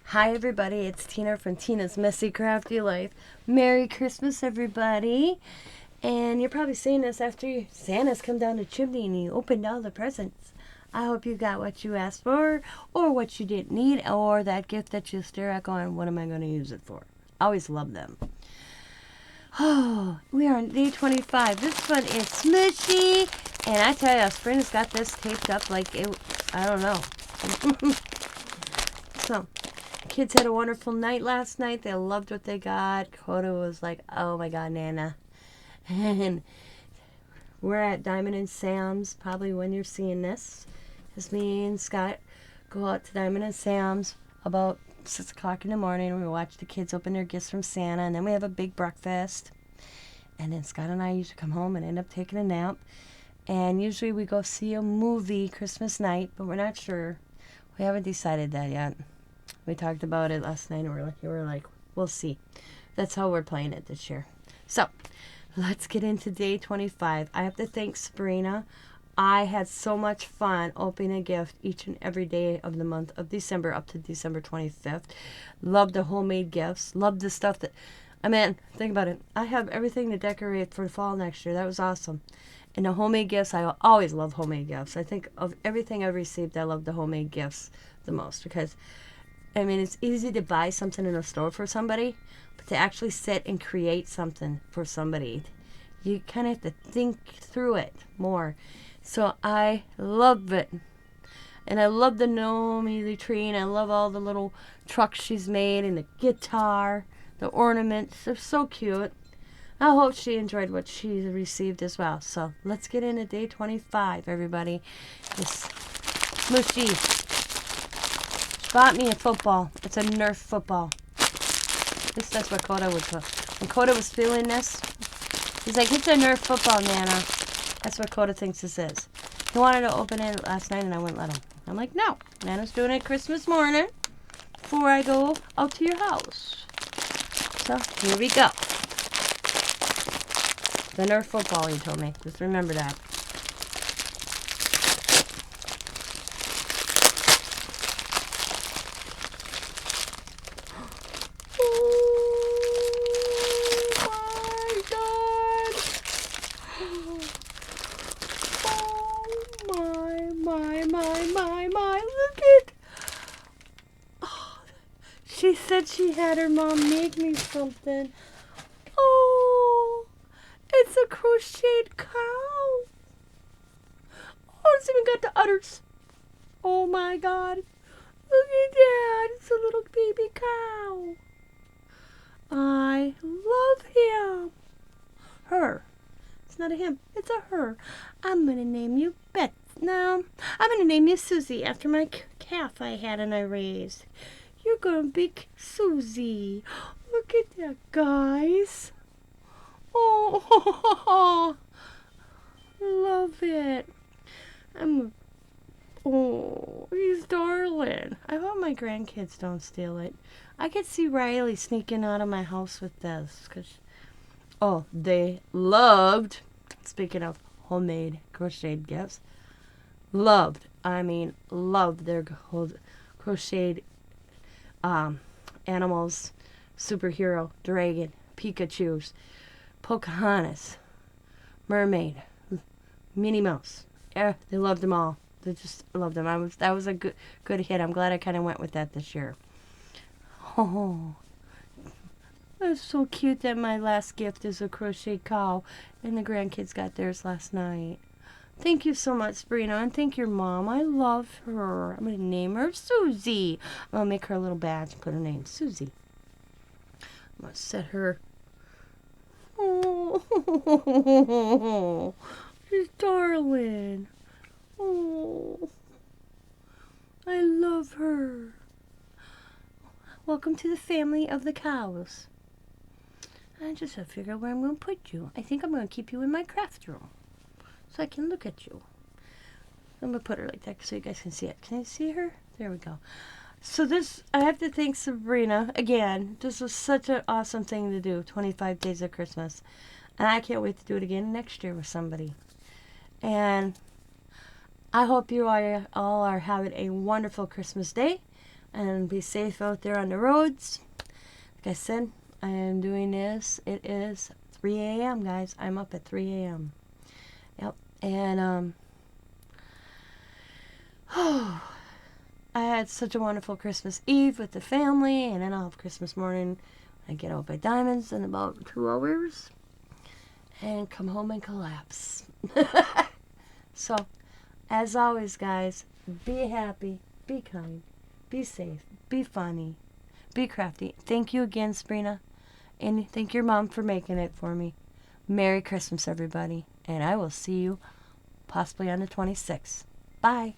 Hi everybody, it's Tina from Tina's Messy Crafty Life. Merry Christmas everybody. And you're probably seeing this after Santa's come down the chimney and he opened all the presents. I hope you got what you asked for, or what you didn't need, or that gift that you stare at going, what am I going to use it for? I always love them. Oh, we are on day 25. This one is smushy. And I tell you, Sabrina's got this taped up like it, I don't know. So, kids had a wonderful night last night. They loved what they got. Coda was like, oh my God, Nana. And we're at Diamond and Sam's, probably when you're seeing this. Because me and Scott go out to Diamond and Sam's about 6 o'clock in the morning. We watch the kids open their gifts from Santa. And then we have a big breakfast. And then Scott and I usually come home and end up taking a nap. And usually we go see a movie Christmas night, but we're not sure. We haven't decided that yet. We talked about it last night and we were like, we'll see. That's how we're playing it this year. So, let's get into day 25. I have to thank Sabrina. I had so much fun opening a gift each and every day of the month of December up to December 25th. Loved the homemade gifts. Loved the stuff that, think about it. I have everything to decorate for fall next year. That was awesome. And the homemade gifts, I always love homemade gifts. I think of everything I've received, I love the homemade gifts the most because, it's easy to buy something in a store for somebody, but to actually sit and create something for somebody, you kind of have to think through it more. So I love it. And I love the Naomi tree, and I love all the little trucks she's made, and the guitar, the ornaments. They're so cute. I hope she enjoyed what she received as well. So let's get into day 25, everybody. This Mushy bought me a football. It's a Nerf football. That's what Coda would put. When Coda was feeling this, he's like, it's a Nerf football, Nana. That's what Coda thinks this is. He wanted to open it last night, and I wouldn't let him. I'm like, no. Nana's doing it Christmas morning before I go out to your house. So here we go. The Nerf football, he told me. Just remember that. My. Look at. Oh, she said she had her mom make me something. Oh, it's a crocheted cow. Oh, it's even got the udders. Oh my God. Look at that. It's a little baby cow. I love him. Her. It's not a him. It's a her. I'm going to name you Beth. No, I'm going to name you Susie after my calf I had and I raised. You're going to be Susie. Look at that, guys. Oh, love it. He's darling. I hope my grandkids don't steal it. I could see Riley sneaking out of my house with this. They loved, speaking of homemade crocheted gifts, loved their crocheted animals, superhero, dragon, Pikachu's, Pocahontas, mermaid, Minnie Mouse. Yeah, they loved them all. They just loved them. That was a good hit. I'm glad I kind of went with that this year. Oh, that's so cute that my last gift is a crochet cow, and the grandkids got theirs last night. Thank you so much, Sabrina, and thank your mom. I love her. I'm going to name her Susie. I'm going to make her a little badge and put her name, Susie. I'm going to set her. Oh, she's darling. Oh, I love her. Welcome to the family of the cows. I just have to figure out where I'm going to put you. I think I'm going to keep you in my craft room so I can look at you. I'm going to put her like that so you guys can see it. Can you see her? There we go. So I have to thank Sabrina again. This was such an awesome thing to do, 25 Days of Christmas. And I can't wait to do it again next year with somebody. And I hope you all are having a wonderful Christmas day. and be safe out there on the roads. Like I said, I am doing this. It is 3 a.m., guys. I'm up at 3 a.m. Yep. And, I had such a wonderful Christmas Eve with the family, and then I'll have Christmas morning. I get out by Diamonds in about 2 hours and come home and collapse. So, as always, guys, be happy, be kind, be safe, be funny, be crafty. Thank you again, Sabrina, and thank your mom for making it for me. Merry Christmas, everybody, and I will see you possibly on the 26th. Bye.